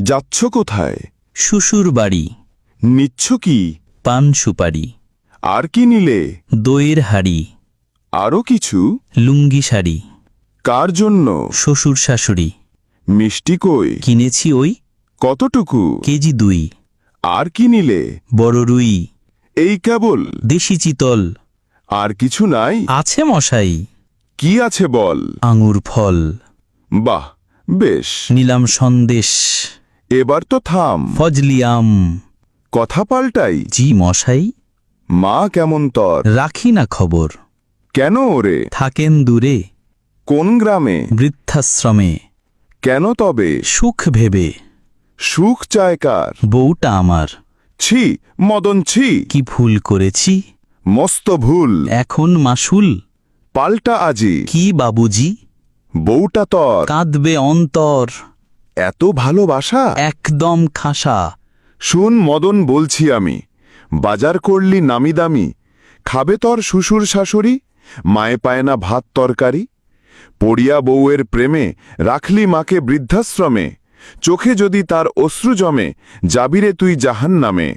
যাচ্ছ কোথায়? শ্বশুর বাড়ি। নিচ্ছ কি? পান সুপারি। আর কি নিলে? দইয়ের হাড়ি। আরও কিছু? লুঙ্গি শাড়ি। কার জন্য? শ্বশুর শাশুড়ি। মিষ্টি কই? কিনেছি ওই কতটুকু? কেজি 2। আর কি নিলে? বড় রুই। এই কেবল? দেশি চিতল। আর কিছু নাই? আছে মশাই। কি আছে বল? আঙুর ফল। বাহ, বেশ। নিলাম সন্দেশ। এবার তো থাম। ফজলি আম। কথা পাল্টাই। জি মশাই। মা কেমন তর? রাখি না খবর। কেন ওরে? থাকেন দূরে। কোন গ্রামে? বৃদ্ধাশ্রমে। কেন তবে? সুখ ভেবে। সুখ চায় কার? বউটা আমার। ছি, মদন ছি। কি ভুল করেছি? মস্ত ভুল। এখন মাসুল। পাল্টা আজি। কি বাবুজি? বউটা তর। কাঁদবে অন্তর। এত ভালোবাসা? একদম খাসা। শুন মদন, বলছি আমি, বাজার করলি নামি দামি, খাবে তর শ্বশুর শাশুড়ি, মায়ে পায় না ভাত তরকারি, পড়িয়া বউয়ের প্রেমে রাখলি মাকে বৃদ্ধাশ্রমে, চোখে যদি তার অশ্রু জমে, যাবিরে তুই জাহান্নামে।